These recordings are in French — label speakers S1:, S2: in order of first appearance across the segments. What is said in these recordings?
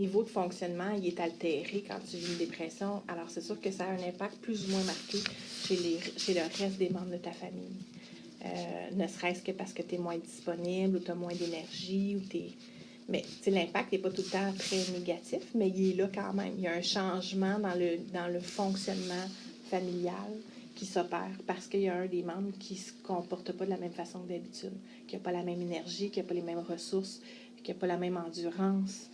S1: niveau de fonctionnement, il est altéré quand tu vis une dépression. Alors, c'est sûr que ça a un impact plus ou moins marqué chez le reste des membres de ta famille. Ne serait-ce que parce que tu es moins disponible ou tu as moins d'énergie ou Mais l'impact n'est pas tout le temps très négatif, mais il est là quand même. Il y a un changement dans le fonctionnement familial qui s'opère parce qu'il y a un des membres qui ne se comporte pas de la même façon que d'habitude, qui n'a pas la même énergie, qui n'a pas les mêmes ressources, qui n'a pas la même endurance.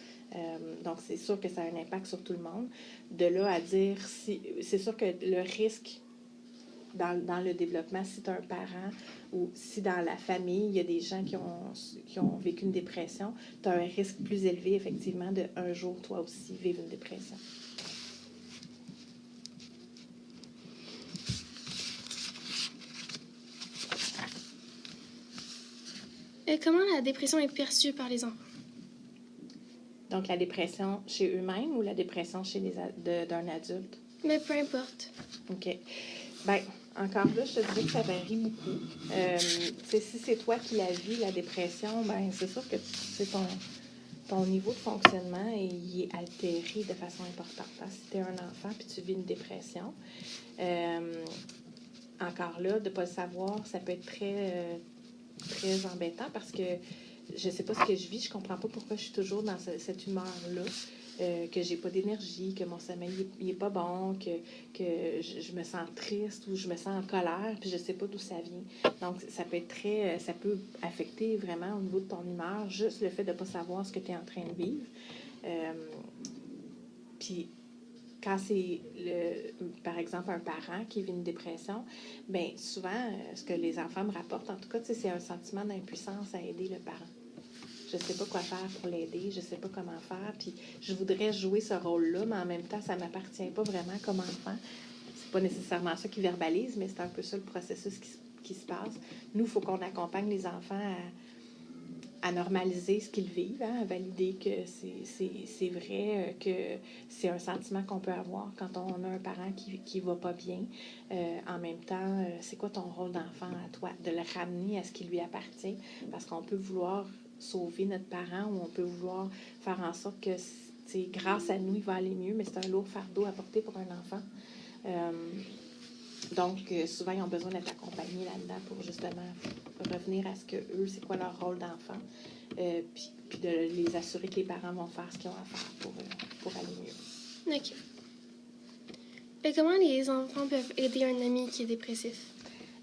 S1: Donc, c'est sûr que ça a un impact sur tout le monde. De là à dire, c'est sûr que le risque dans le développement, si tu as un parent ou si dans la famille, il y a des gens qui ont vécu une dépression, tu as un risque plus élevé, effectivement, de un jour, toi aussi, vivre une dépression.
S2: Comment la dépression est perçue par les enfants?
S1: Donc, la dépression chez eux-mêmes ou la dépression chez d'un adulte?
S2: Mais peu importe.
S1: OK. Bien, encore là, je te dirais que ça varie beaucoup. Si c'est toi qui la vis, la dépression, ben c'est sûr que ton niveau de fonctionnement il est altéré de façon importante. Si tu es un enfant et tu vis une dépression, encore là, de ne pas le savoir, ça peut être très, très embêtant parce que je ne sais pas ce que je vis, je ne comprends pas pourquoi je suis toujours dans cette humeur-là. Que j'ai pas d'énergie, que mon sommeil il est pas bon, que je me sens triste ou je me sens en colère, puis je sais pas d'où ça vient. Donc, ça peut affecter vraiment au niveau de ton humeur, juste le fait de pas savoir ce que tu es en train de vivre. Puis, quand c'est, par exemple, un parent qui vit une dépression, bien, souvent, ce que les enfants me rapportent, en tout cas, c'est un sentiment d'impuissance à aider le parent. Je ne sais pas quoi faire pour l'aider, je ne sais pas comment faire, puis je voudrais jouer ce rôle-là, mais en même temps, ça ne m'appartient pas vraiment comme enfant. C'est pas nécessairement ça qui verbalise, mais c'est un peu ça le processus qui se passe. Nous, il faut qu'on accompagne les enfants à normaliser ce qu'ils vivent, à valider que c'est vrai, que c'est un sentiment qu'on peut avoir quand on a un parent qui va pas bien. En même temps, c'est quoi ton rôle d'enfant à toi? De le ramener à ce qui lui appartient, parce qu'on peut vouloir sauver notre parent ou on peut vouloir faire en sorte que grâce à nous, il va aller mieux, mais c'est un lourd fardeau à porter pour un enfant. Donc, souvent, ils ont besoin d'être accompagnés là-dedans pour justement revenir à ce que eux, c'est quoi leur rôle d'enfant, puis de les assurer que les parents vont faire ce qu'ils ont à faire pour aller mieux.
S2: OK. Et comment les enfants peuvent aider un ami qui est dépressif?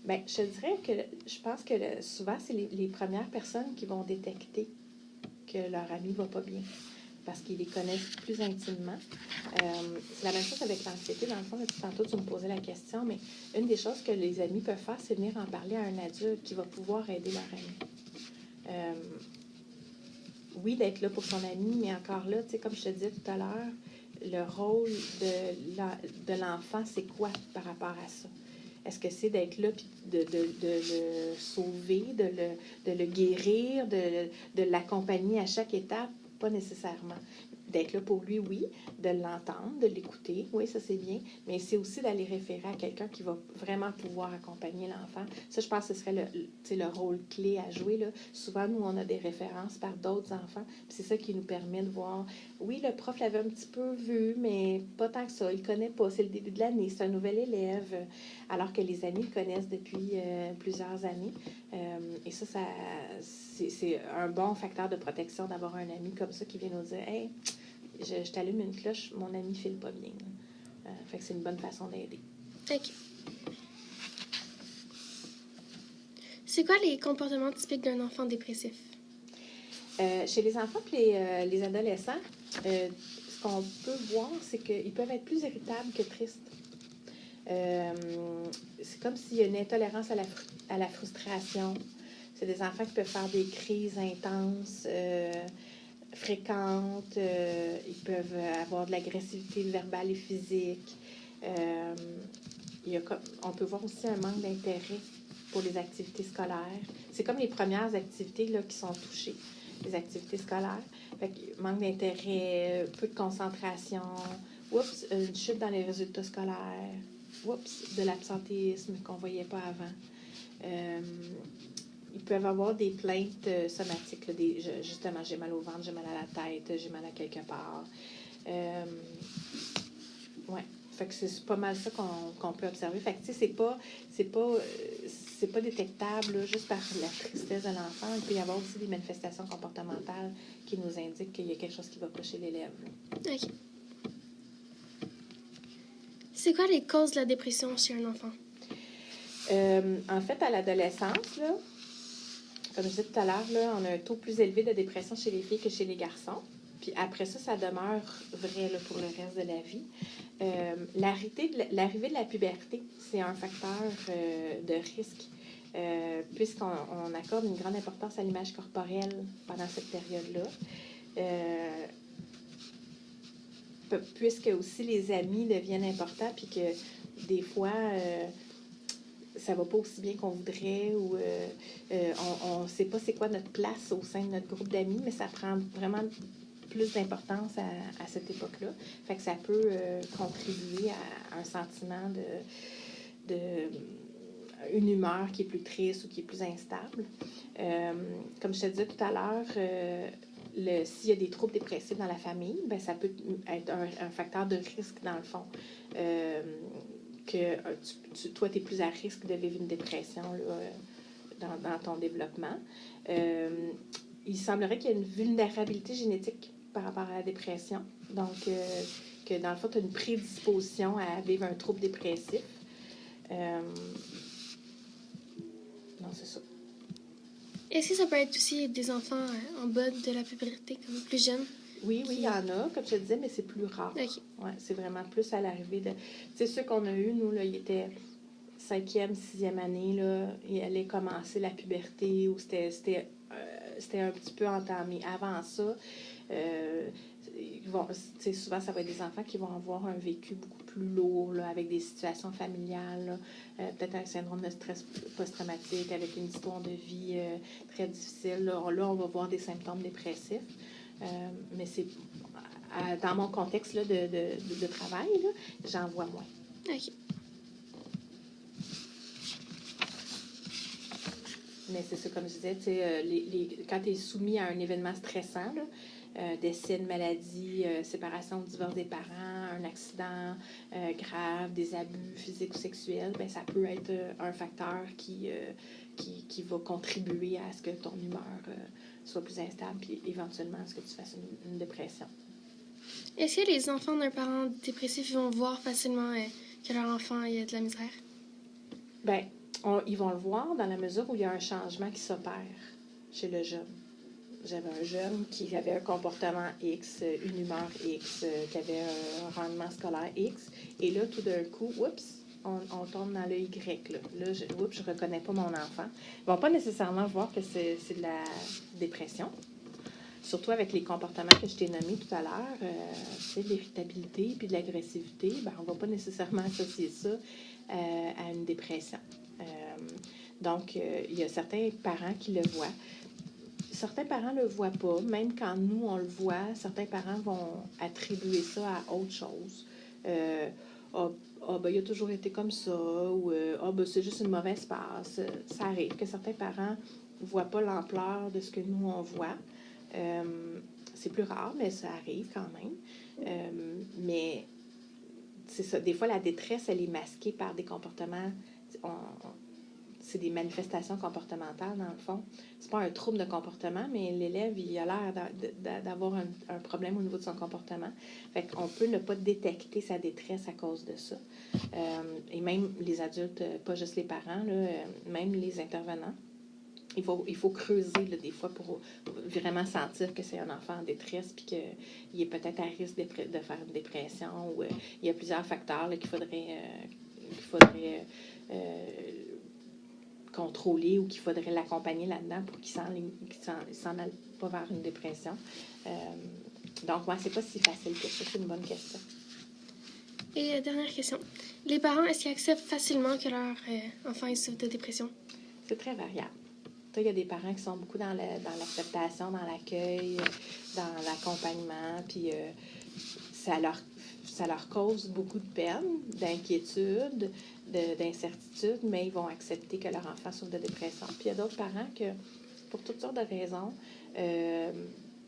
S1: Bien, je te dirais que je pense que souvent, c'est les premières personnes qui vont détecter que leur ami ne va pas bien, parce qu'ils les connaissent plus intimement. C'est la même chose avec l'anxiété. Dans le fond, tantôt, tu me posais la question, mais une des choses que les amis peuvent faire, c'est venir en parler à un adulte qui va pouvoir aider leur ami. Oui, d'être là pour son ami, mais encore là, tu sais, comme je te disais tout à l'heure, le rôle de l'enfant, c'est quoi par rapport à ça? Est-ce que c'est d'être là puis de le sauver, de le guérir, de l'accompagner à chaque étape? Pas nécessairement. D'être là pour lui, oui, de l'entendre, de l'écouter, oui, ça c'est bien, mais c'est aussi d'aller référer à quelqu'un qui va vraiment pouvoir accompagner l'enfant. Ça, je pense que ce serait le rôle clé à jouer, là. Souvent, nous, on a des références par d'autres enfants, puis c'est ça qui nous permet de voir, oui, le prof l'avait un petit peu vu, mais pas tant que ça, il ne connaît pas, c'est le début de l'année, c'est un nouvel élève, alors que les amis le connaissent depuis plusieurs années. Et ça c'est un bon facteur de protection d'avoir un ami comme ça qui vient nous dire « Hey, je t'allume une cloche, mon ami ne file pas bien. » Fait que c'est une bonne façon d'aider.
S2: OK. C'est quoi les comportements typiques d'un enfant dépressif?
S1: Chez les enfants et les adolescents, ce qu'on peut voir, c'est qu'ils peuvent être plus irritables que tristes. C'est comme s'il y a une intolérance à la frustration. C'est des enfants qui peuvent faire des crises intenses, fréquentes. Ils peuvent avoir de l'agressivité verbale et physique. On peut voir aussi un manque d'intérêt pour les activités scolaires. C'est comme les premières activités là, qui sont touchées, les activités scolaires. Fait que, manque d'intérêt, peu de concentration, une chute dans les résultats scolaires, de l'absentéisme qu'on ne voyait pas avant. ils peuvent avoir des plaintes somatiques. Là, justement, j'ai mal au ventre, j'ai mal à la tête, j'ai mal à quelque part. Ouais. Fait que c'est pas mal ça qu'on peut observer. Fait que, tu sais, c'est pas détectable là, juste par la tristesse de l'enfant. Il peut y avoir aussi des manifestations comportementales qui nous indiquent qu'il y a quelque chose qui va pas chez l'élève. Là.
S2: OK. C'est quoi les causes de la dépression chez un enfant?
S1: En fait, à l'adolescence, là, comme je disais tout à l'heure, là, on a un taux plus élevé de dépression chez les filles que chez les garçons. Puis après ça, ça demeure vrai là, pour le reste de la vie. L'arrivée de la puberté, c'est un facteur de risque, puisqu'on accorde une grande importance à l'image corporelle pendant cette période-là. Puisque aussi les amis deviennent importants, puis que des fois, ça va pas aussi bien qu'on voudrait, ou on sait pas c'est quoi notre place au sein de notre groupe d'amis, mais ça prend vraiment plus d'importance à cette époque-là. Fait que ça peut contribuer à un sentiment de une humeur qui est plus triste ou qui est plus instable. Comme je te disais tout à l'heure, s'il y a des troubles dépressifs dans la famille, ben ça peut être un facteur de risque dans le fond. Que toi, tu es plus à risque de vivre une dépression là, dans ton développement. Il semblerait qu'il y ait une vulnérabilité génétique par rapport à la dépression. Donc, que dans le fond, tu as une prédisposition à vivre un trouble dépressif. Non, c'est ça.
S2: Est-ce que ça peut être aussi des enfants en bas de la puberté, comme plus jeunes?
S1: Oui, il y en a, comme je te disais, mais c'est plus rare.
S2: Okay.
S1: Ouais, c'est vraiment plus à l'arrivée de... C'est ceux qu'on a eu, nous, là, ils étaient 5e, 6e année, là, ils allaient commencer la puberté, ou c'était un petit peu entamé. Avant ça, souvent, ça va être des enfants qui vont avoir un vécu beaucoup plus lourd, là, avec des situations familiales, peut-être un syndrome de stress post-traumatique, avec une histoire de vie très difficile. Là, on va voir des symptômes dépressifs. Mais c'est dans mon contexte là, de travail, là, j'en vois moins.
S2: OK.
S1: Mais c'est ça, comme je disais, quand tu es soumis à un événement stressant, là, décès, de maladie, séparation ou divorce des parents, un accident grave, des abus physiques ou sexuels, ben, ça peut être un facteur qui va contribuer à ce que ton humeur soit plus instable, puis éventuellement à ce que tu fasses une dépression.
S2: Est-ce que les enfants d'un parent dépressif vont voir facilement que leur enfant a de la misère?
S1: Bien, ils vont le voir dans la mesure où il y a un changement qui s'opère chez le jeune. J'avais un jeune qui avait un comportement X, une humeur X, qui avait un rendement scolaire X. Et là, tout d'un coup, on tombe dans le Y. Là, je ne reconnais pas mon enfant. Ils ne vont pas nécessairement voir que c'est de la dépression. Surtout avec les comportements que je t'ai nommés tout à l'heure, de l'irritabilité puis de l'agressivité, ben, on ne va pas nécessairement associer ça à une dépression. Donc, il y a certains parents qui le voient. Certains parents ne le voient pas. Même quand nous, on le voit, certains parents vont attribuer ça à autre chose. Ben, il a toujours été comme ça, ou ben, c'est juste une mauvaise passe. Ça arrive que certains parents ne voient pas l'ampleur de ce que nous, on voit. C'est plus rare, mais ça arrive quand même. Mais c'est ça. Des fois, la détresse, elle est masquée par des comportements... c'est des manifestations comportementales, dans le fond. C'est pas un trouble de comportement, mais l'élève, il a l'air d'avoir un problème au niveau de son comportement. Fait qu'on peut ne pas détecter sa détresse à cause de ça. Et même les adultes, pas juste les parents, là, même les intervenants, il faut creuser là, des fois pour vraiment sentir que c'est un enfant en détresse puis qu'il est peut-être à risque de faire une dépression ou il y a plusieurs facteurs là, qu'il faudrait contrôler ou qu'il faudrait l'accompagner là-dedans pour qu'il s'en aille pas vers une dépression. Donc, moi, c'est pas si facile que ça. C'est une bonne question.
S2: Et dernière question. Les parents, est-ce qu'ils acceptent facilement que leur enfant ait souffre de dépression?
S1: C'est très variable. Il y a des parents qui sont beaucoup dans l'acceptation, dans l'accueil, dans l'accompagnement, puis ça leur ça leur cause beaucoup de peine, d'inquiétude, d'incertitude, mais ils vont accepter que leur enfant souffre de dépression. Puis il y a d'autres parents que, pour toutes sortes de raisons,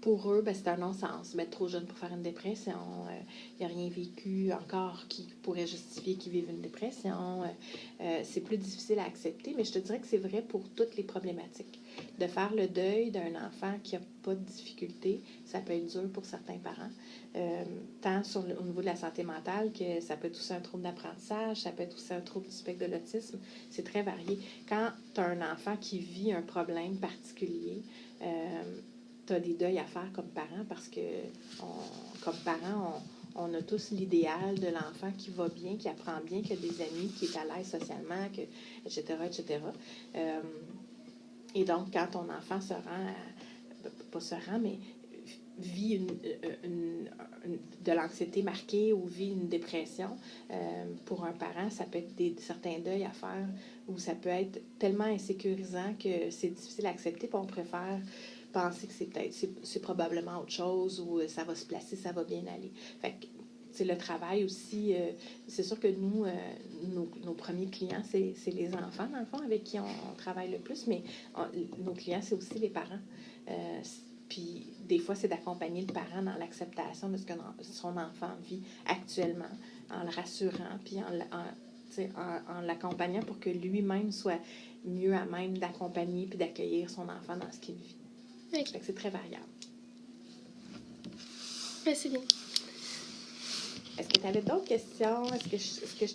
S1: pour eux, c'est un non-sens. Mais trop jeune pour faire une dépression, il n'y a rien vécu encore qui pourrait justifier qu'ils vivent une dépression. C'est plus difficile à accepter, mais je te dirais que c'est vrai pour toutes les problématiques. De faire le deuil d'un enfant qui n'a pas de difficulté, ça peut être dur pour certains parents. Tant au niveau de la santé mentale que ça peut être aussi un trouble d'apprentissage, ça peut être aussi un trouble du spectre de l'autisme. C'est très varié. Quand tu as un enfant qui vit un problème particulier, tu as des deuils à faire comme parent parce que, comme parents, on a tous l'idéal de l'enfant qui va bien, qui apprend bien, qui a des amis, qui est à l'aise socialement, etc., etc. Et donc, quand ton enfant se rend, pas se rend, mais vit de l'anxiété marquée ou vit une dépression, pour un parent, ça peut être certains deuils à faire ou ça peut être tellement insécurisant que c'est difficile à accepter, puis on préfère penser que c'est probablement autre chose ou ça va se placer, ça va bien aller. Fait que c'est le travail aussi. C'est sûr que nous, nos premiers clients, c'est les enfants, dans le fond, avec qui on travaille le plus, mais nos clients, c'est aussi les parents. Puis des fois, c'est d'accompagner le parent dans l'acceptation de ce que son enfant vit actuellement, en le rassurant, puis en l'accompagnant pour que lui-même soit mieux à même d'accompagner puis d'accueillir son enfant dans ce qu'il vit.
S2: Okay.
S1: Fait que c'est très variable.
S2: Ben, c'est bien.
S1: Est-ce que tu avais d'autres questions? Est-ce que je